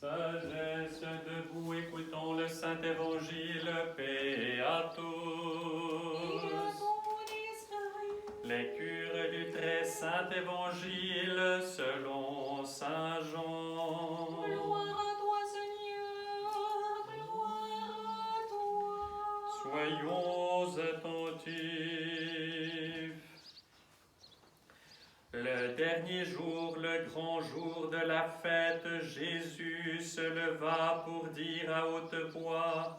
sagesse, debout, écoutons le Saint-Évangile, paix à tous. Lecture du très Saint Évangile selon Saint Jean. Gloire à toi, Seigneur, gloire à toi. Soyons attentifs. Le dernier jour, le grand jour de la fête, Jésus se leva pour dire à haute voix: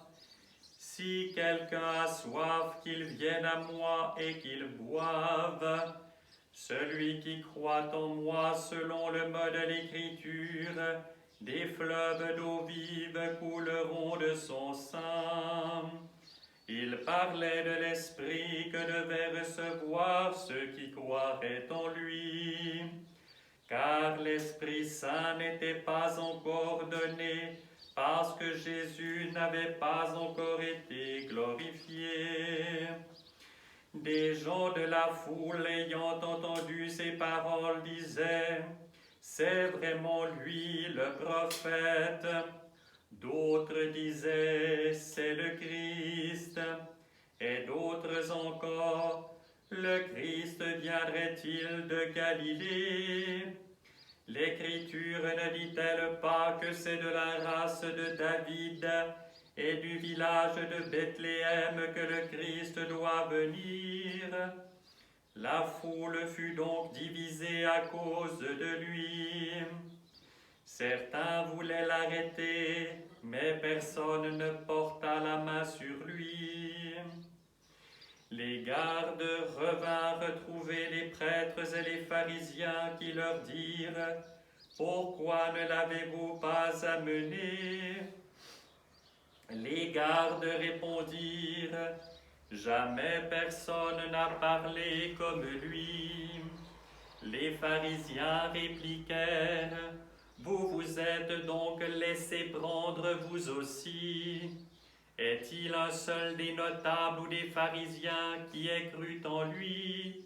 si quelqu'un a soif, qu'il vienne à moi et qu'il boive. Celui qui croit en moi, selon le mot de l'Écriture, des fleuves d'eau vive couleront de son sein. Il parlait de l'Esprit que devaient recevoir ceux qui croiraient en lui, car l'Esprit Saint n'était pas encore donné, parce que Jésus n'avait pas encore été glorifié. Des gens de la foule, ayant entendu ces paroles, disaient: c'est vraiment lui le prophète. D'autres disaient: c'est le Christ. Et d'autres encore: le Christ viendrait-il de Galilée? L'Écriture ne dit-elle pas que c'est de la race de David et du village de Bethléem que le Christ doit venir? La foule fut donc divisée à cause de lui. Certains voulaient l'arrêter, mais personne ne porta la main sur lui. Les gardes revinrent trouver les prêtres et les pharisiens qui leur dirent: pourquoi ne l'avez-vous pas amené? Les gardes répondirent: jamais personne n'a parlé comme lui. Les pharisiens répliquèrent: vous vous êtes donc laissé prendre vous aussi. Est-il un seul des notables ou des pharisiens qui ait cru en lui?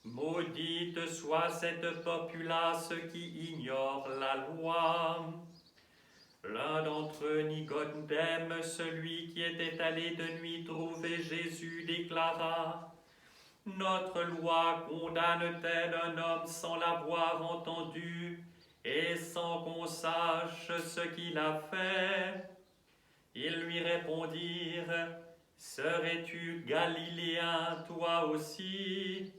Maudite soit cette populace qui ignore la loi. L'un d'entre eux, Nicodème, celui qui était allé de nuit trouver Jésus, déclara: notre loi condamne-t-elle un homme sans l'avoir entendu et sans qu'on sache ce qu'il a fait? Ils lui répondirent: serais-tu galiléen toi aussi?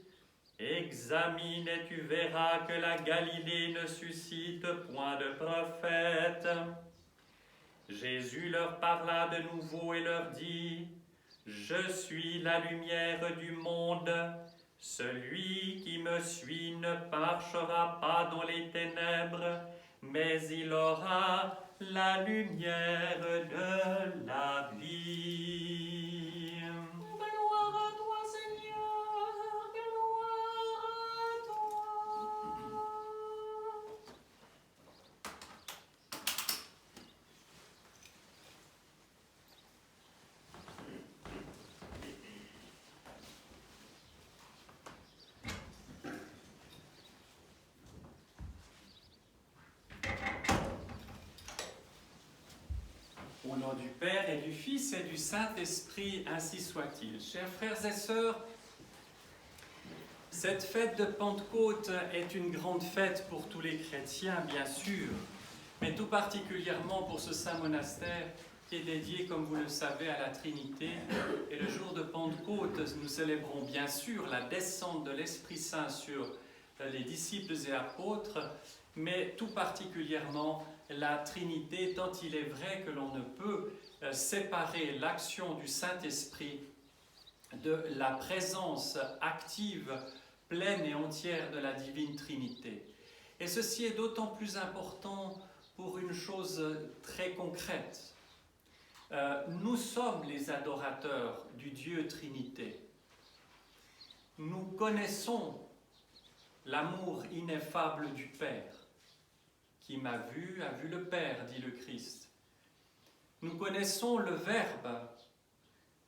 Examine et tu verras que la Galilée ne suscite point de prophète. Jésus leur parla de nouveau et leur dit: je suis la lumière du monde. Celui qui me suit ne marchera pas dans les ténèbres, mais il aura la lumière de la vie. Gloire à toi, Seigneur, gloire à toi. Au nom du Père et du Fils et du Saint-Esprit, ainsi soit-il. Chers frères et sœurs, cette fête de Pentecôte est une grande fête pour tous les chrétiens, bien sûr, mais tout particulièrement pour ce saint monastère qui est dédié, comme vous le savez, à la Trinité. Et le jour de Pentecôte, nous célébrons bien sûr la descente de l'Esprit Saint sur les disciples et apôtres, mais tout particulièrement la Trinité, tant il est vrai que l'on ne peut séparer l'action du Saint-Esprit de la présence active, pleine et entière de la divine Trinité. Et ceci est d'autant plus important pour une chose très concrète. Nous sommes les adorateurs du Dieu Trinité. Nous connaissons l'amour ineffable du Père. Qui m'a vu, a vu le Père, dit le Christ. Nous connaissons le Verbe.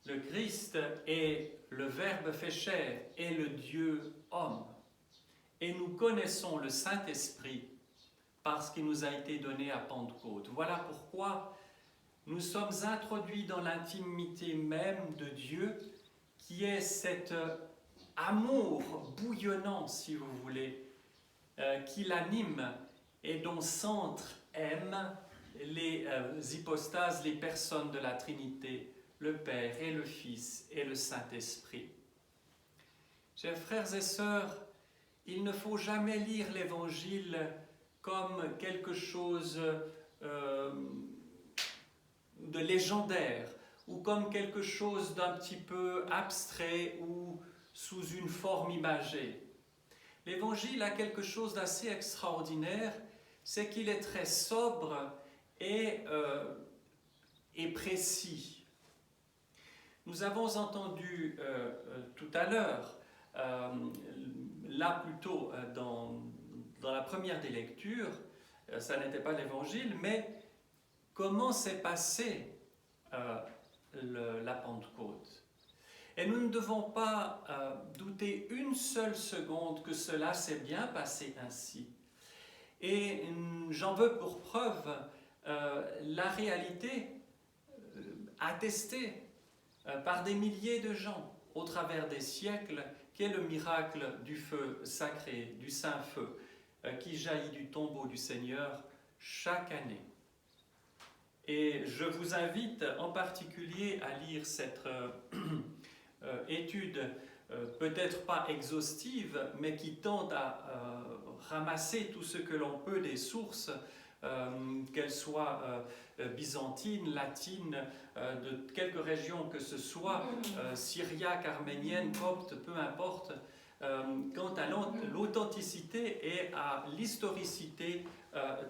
Le Christ est le Verbe fait chair et le Dieu homme. Et nous connaissons le Saint-Esprit, parce qu'il nous a été donné à Pentecôte. Voilà pourquoi nous sommes introduits dans l'intimité même de Dieu, qui est cet amour bouillonnant, si vous voulez, qui l'anime et dont centre aime les hypostases, les personnes de la Trinité, le Père et le Fils et le Saint-Esprit. Chers frères et sœurs, il ne faut jamais lire l'Évangile comme quelque chose de légendaire ou comme quelque chose d'un petit peu abstrait ou sous une forme imagée. L'Évangile a quelque chose d'assez extraordinaire, c'est qu'il est très sobre et précis. Nous avons entendu tout à l'heure, là plutôt dans la première des lectures, ça n'était pas l'Évangile, mais comment s'est passée la Pentecôte. Et nous ne devons pas douter une seule seconde que cela s'est bien passé ainsi. Et j'en veux pour preuve la réalité attestée par des milliers de gens au travers des siècles, qu'est le miracle du feu sacré, du Saint-Feu, qui jaillit du tombeau du Seigneur chaque année. Et je vous invite en particulier à lire cette étude, peut-être pas exhaustive, mais qui tente à ramasser tout ce que l'on peut des sources, qu'elles soient byzantines, latines, de quelques régions que ce soit, syriaques, arméniennes, coptes, peu importe, quant à l'authenticité et à l'historicité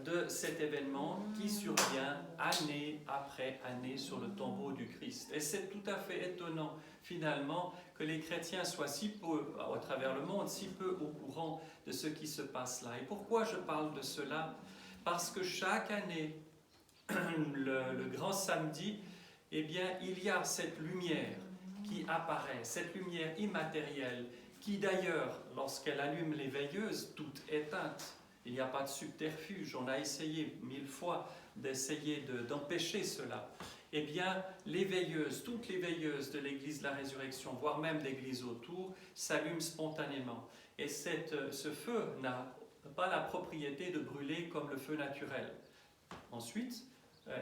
de cet événement qui survient année après année sur le tombeau du Christ. Et c'est tout à fait étonnant finalement que les chrétiens soient si peu, à travers le monde, si peu au courant de ce qui se passe là. Et pourquoi je parle de cela? Parce que chaque année, le grand samedi, eh bien, il y a cette lumière qui apparaît, cette lumière immatérielle, qui d'ailleurs, lorsqu'elle allume les veilleuses, toute éteinte, il n'y a pas de subterfuge, on a essayé 1000 fois d'essayer d'empêcher cela. Eh bien, les veilleuses, toutes les veilleuses de l'Église de la Résurrection, voire même d'églises autour, s'allument spontanément. Et ce feu n'a pas la propriété de brûler comme le feu naturel. Ensuite,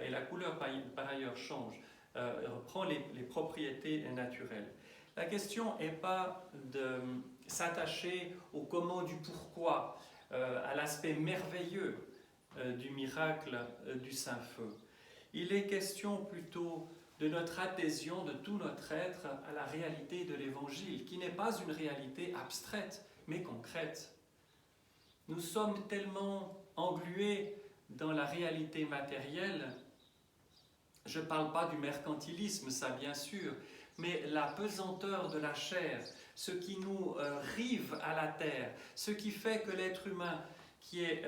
et la couleur par ailleurs change, reprend les propriétés naturelles. La question n'est pas de s'attacher au comment du pourquoi, à l'aspect merveilleux du miracle du Saint-Feu. Il est question plutôt de notre adhésion de tout notre être à la réalité de l'Évangile, qui n'est pas une réalité abstraite, mais concrète. Nous sommes tellement englués dans la réalité matérielle, je ne parle pas du mercantilisme, ça bien sûr, mais la pesanteur de la chair, ce qui nous rive à la terre, ce qui fait que l'être humain, qui est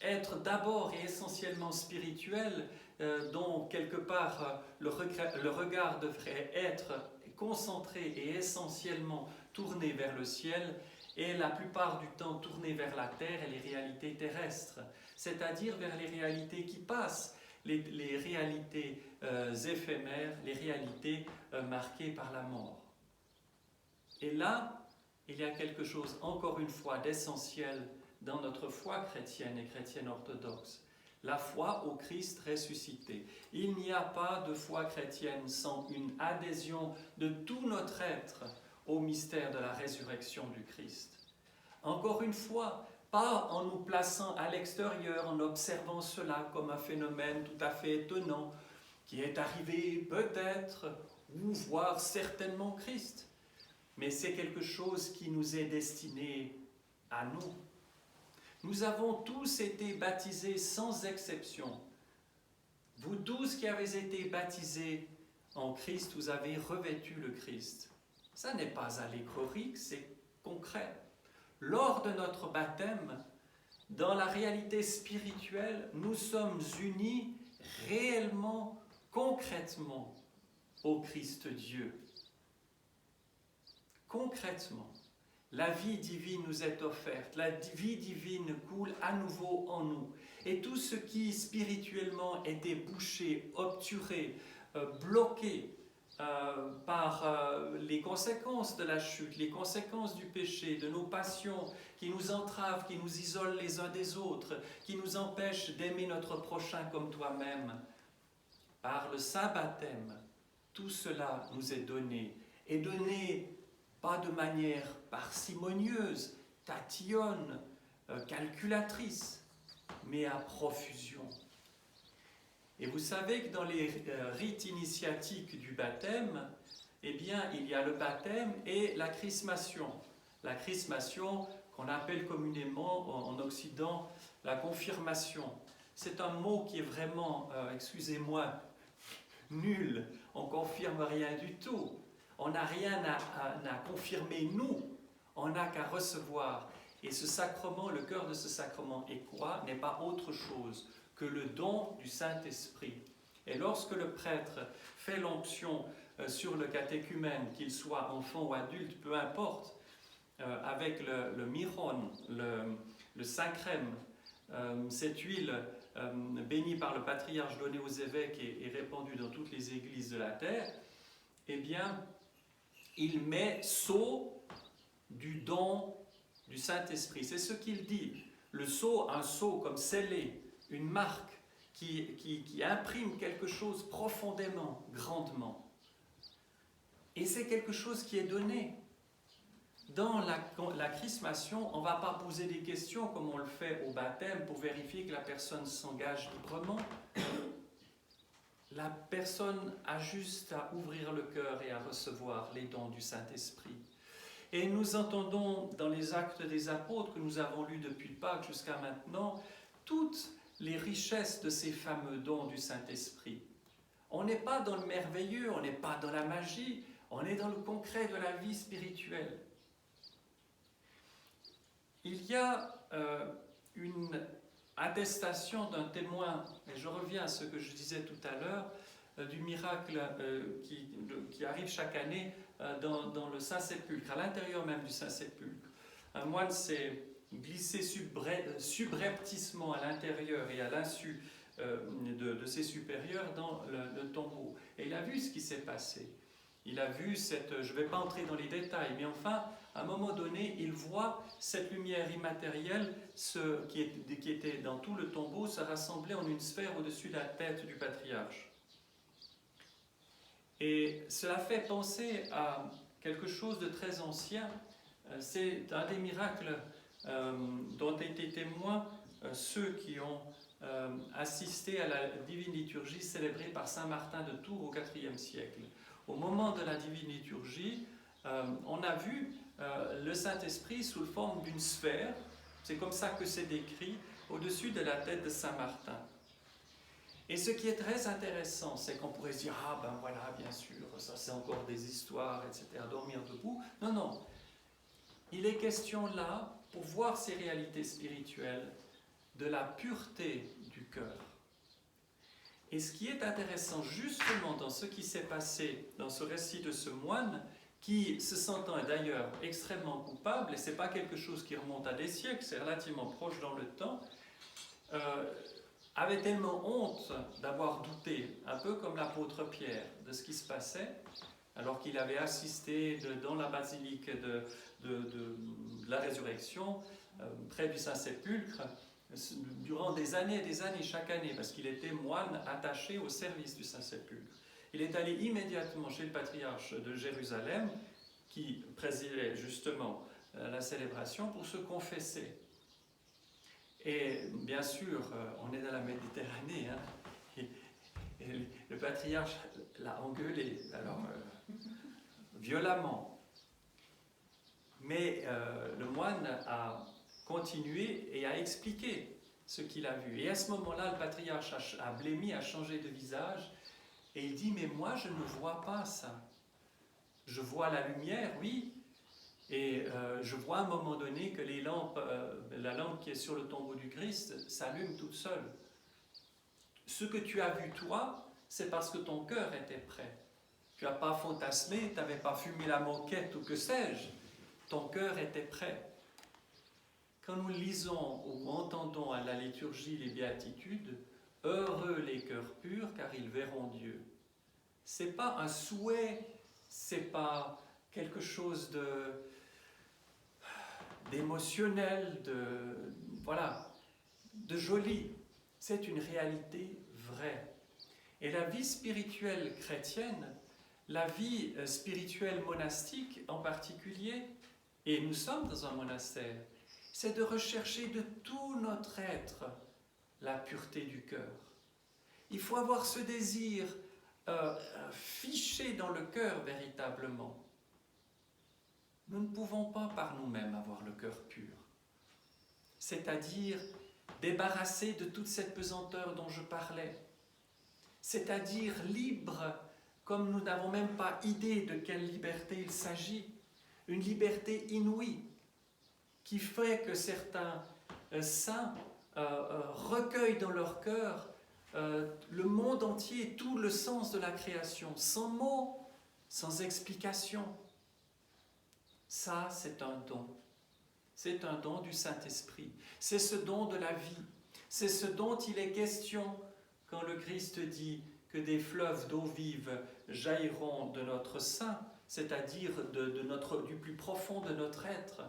être d'abord et essentiellement spirituel, dont quelque part le regard devrait être concentré et essentiellement tourné vers le ciel, et la plupart du temps tourné vers la terre et les réalités terrestres, c'est-à-dire vers les réalités qui passent, les réalités éphémères, les réalités marquées par la mort. Et là, il y a quelque chose, encore une fois, d'essentiel dans notre foi chrétienne et chrétienne orthodoxe. La foi au Christ ressuscité. Il n'y a pas de foi chrétienne sans une adhésion de tout notre être au mystère de la résurrection du Christ. Encore une fois, pas en nous plaçant à l'extérieur, en observant cela comme un phénomène tout à fait étonnant, qui est arrivé peut-être, ou voire certainement Christ. Mais c'est quelque chose qui nous est destiné à nous. Nous avons tous été baptisés sans exception. Vous tous qui avez été baptisés en Christ, vous avez revêtu le Christ. Ça n'est pas allégorique, c'est concret. Lors de notre baptême, dans la réalité spirituelle, nous sommes unis réellement, concrètement au Christ Dieu. Concrètement. La vie divine nous est offerte, la vie divine coule à nouveau en nous. Et tout ce qui spirituellement était bouché, obturé, bloqué par les conséquences de la chute, les conséquences du péché, de nos passions qui nous entravent, qui nous isolent les uns des autres, qui nous empêchent d'aimer notre prochain comme toi-même, par le saint baptême, tout cela nous est donné. Et donné pas de manière parcimonieuse, tatillonne, calculatrice, mais à profusion. Et vous savez que dans les rites initiatiques du baptême, eh bien, il y a le baptême et la chrismation. La chrismation, qu'on appelle communément en Occident la confirmation. C'est un mot qui est vraiment, excusez-moi, nul. On ne confirme rien du tout. On n'a rien à confirmer nous. On n'a qu'à recevoir. Et ce sacrement, le cœur de ce sacrement est quoi? N'est pas autre chose que le don du Saint-Esprit. Et lorsque le prêtre fait l'onction sur le catéchumène, qu'il soit enfant ou adulte, peu importe, avec le miron, le Saint-Crème, cette huile bénie par le patriarche donnée aux évêques et répandue dans toutes les églises de la terre, eh bien, il met sceau du don du Saint-Esprit. C'est ce qu'il dit. Le sceau, un sceau comme scellé, une marque qui imprime quelque chose profondément, grandement. Et c'est quelque chose qui est donné. Dans la chrismation, on ne va pas poser des questions comme on le fait au baptême pour vérifier que la personne s'engage librement. La personne a juste à ouvrir le cœur et à recevoir les dons du Saint-Esprit. Et nous entendons dans les Actes des Apôtres que nous avons lus depuis Pâques jusqu'à maintenant, toutes les richesses de ces fameux dons du Saint-Esprit. On n'est pas dans le merveilleux, on n'est pas dans la magie, on est dans le concret de la vie spirituelle. Il y a une attestation d'un témoin, et je reviens à ce que je disais tout à l'heure, du miracle qui arrive chaque année dans le Saint-Sépulcre, à l'intérieur même du Saint-Sépulcre. Un moine s'est glissé subrepticement à l'intérieur et à l'insu de ses supérieurs dans le tombeau. Et il a vu ce qui s'est passé. Il a vu je ne vais pas entrer dans les détails, mais enfin, à un moment donné, il voit cette lumière immatérielle qui était dans tout le tombeau se rassembler en une sphère au-dessus de la tête du patriarche. Et cela fait penser à quelque chose de très ancien. C'est un des miracles dont étaient témoins ceux qui ont assisté à la divine liturgie célébrée par saint Martin de Tours au IVe siècle. Au moment de la divine liturgie, on a vu le Saint-Esprit sous forme d'une sphère, c'est comme ça que c'est décrit, au-dessus de la tête de saint Martin. Et ce qui est très intéressant, c'est qu'on pourrait se dire « Ah ben voilà, bien sûr, ça c'est encore des histoires, etc., dormir debout ». Non, non. Il est question là, pour voir ces réalités spirituelles, de la pureté du cœur. Et ce qui est intéressant justement dans ce qui s'est passé dans ce récit de ce moine, qui, se sentant d'ailleurs extrêmement coupable, et ce n'est pas quelque chose qui remonte à des siècles, c'est relativement proche dans le temps, avait tellement honte d'avoir douté, un peu comme l'apôtre Pierre, de ce qui se passait, alors qu'il avait assisté dans la basilique de la résurrection, près du Saint-Sépulcre, durant des années, chaque année, parce qu'il était moine attaché au service du Saint-Sépulcre. Il est allé immédiatement chez le patriarche de Jérusalem, qui présidait justement la célébration, pour se confesser. Et bien sûr, on est dans la Méditerranée, hein, et le patriarche l'a engueulé, alors violemment. Mais le moine a continué et a expliqué ce qu'il a vu. Et à ce moment-là, le patriarche a blêmi, a changé de visage, et il dit « Mais moi, je ne vois pas ça. Je vois la lumière, oui, et je vois à un moment donné que la lampe qui est sur le tombeau du Christ s'allume toute seule. Ce que tu as vu, toi, c'est parce que ton cœur était prêt. Tu n'as pas fantasmé, tu n'avais pas fumé la moquette ou que sais-je. ton cœur était prêt. Quand nous lisons ou entendons à la liturgie les béatitudes, heureux les cœurs purs car ils verront Dieu. C'est pas un souhait, c'est pas quelque chose d'émotionnel, de joli. C'est une réalité vraie. Et la vie spirituelle chrétienne, la vie spirituelle monastique en particulier, et nous sommes dans un monastère, c'est de rechercher de tout notre être la pureté du cœur. Il faut avoir ce désir fiché dans le cœur véritablement. Nous ne pouvons pas par nous-mêmes avoir le cœur pur, c'est-à-dire débarrassé de toute cette pesanteur dont je parlais, c'est-à-dire libre, comme nous n'avons même pas idée de quelle liberté il s'agit, une liberté inouïe qui fait que certains saints recueillent dans leur cœur le monde entier, tout le sens de la création, sans mots, sans explication. Ça, c'est un don. C'est un don du Saint-Esprit. C'est ce don de la vie. C'est ce dont il est question quand le Christ dit que des fleuves d'eau vive jailliront de notre sein, c'est-à-dire du plus profond de notre être.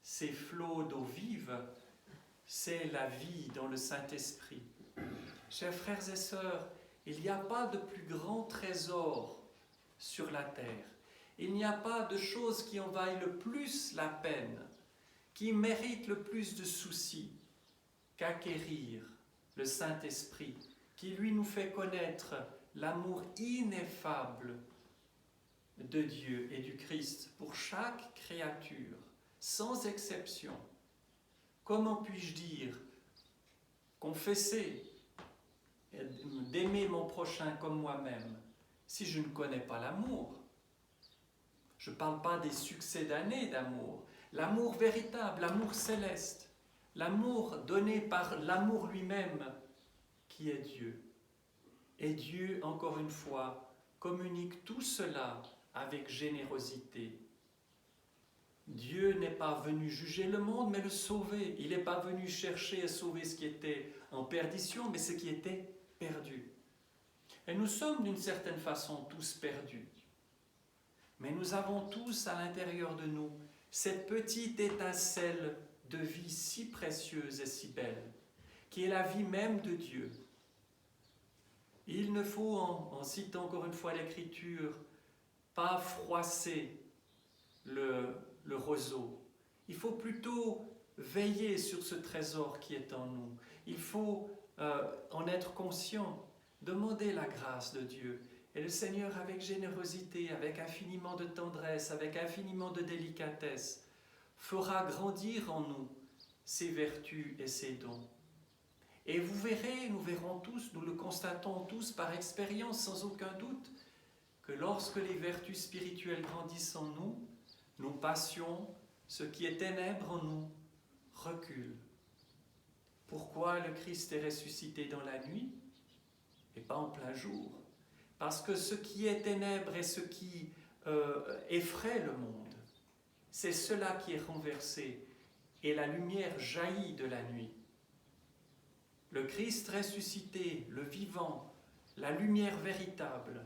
Ces flots d'eau vive, c'est la vie dans le Saint-Esprit. Chers frères et sœurs, il n'y a pas de plus grand trésor sur la terre. Il n'y a pas de chose qui en vaille le plus la peine, qui mérite le plus de soucis qu'acquérir le Saint-Esprit, qui lui nous fait connaître l'amour ineffable de Dieu et du Christ pour chaque créature, sans exception. Comment puis-je dire, confesser, d'aimer mon prochain comme moi-même, si je ne connais pas l'amour? Je ne parle pas des succès d'années d'amour. L'amour véritable, l'amour céleste, l'amour donné par l'amour lui-même, qui est Dieu. Et Dieu, encore une fois, communique tout cela avec générosité. Dieu n'est pas venu juger le monde, mais le sauver. Il n'est pas venu chercher à sauver ce qui était en perdition, mais ce qui était perdu. Et nous sommes d'une certaine façon tous perdus. Mais nous avons tous à l'intérieur de nous cette petite étincelle de vie si précieuse et si belle, qui est la vie même de Dieu. Il ne faut, en citant encore une fois l'Écriture, pas froisser le roseau. Il faut plutôt veiller sur ce trésor qui est en nous. Il faut en être conscient, demander la grâce de Dieu. Et le Seigneur, avec générosité, avec infiniment de tendresse, avec infiniment de délicatesse, fera grandir en nous ses vertus et ses dons. Et vous verrez, nous verrons tous, nous le constatons tous par expérience sans aucun doute, que lorsque les vertus spirituelles grandissent en nous, nos passions, ce qui est ténèbres en nous, recule. Pourquoi le Christ est ressuscité dans la nuit et pas en plein jour? Parce que ce qui est ténèbres et ce qui effraie le monde, c'est cela qui est renversé et la lumière jaillit de la nuit. Le Christ ressuscité, le vivant, la lumière véritable,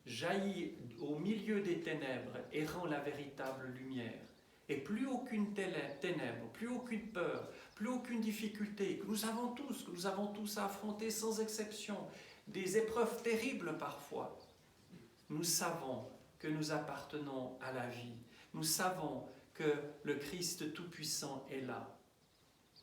jaillit au milieu des ténèbres et rend la véritable lumière. Et plus aucune ténèbre, plus aucune peur, plus aucune difficulté que nous avons tous à affronter sans exception, des épreuves terribles parfois. Nous savons que nous appartenons à la vie. Nous savons que le Christ Tout-Puissant est là.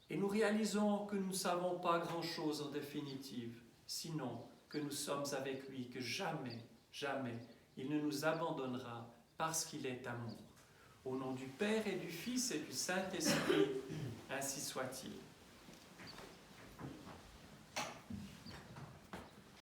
Et nous réalisons que nous ne savons pas grand-chose en définitive, sinon que nous sommes avec lui, que jamais, jamais, il ne nous abandonnera parce qu'il est amour. Au nom du Père et du Fils et du Saint-Esprit, ainsi soit-il.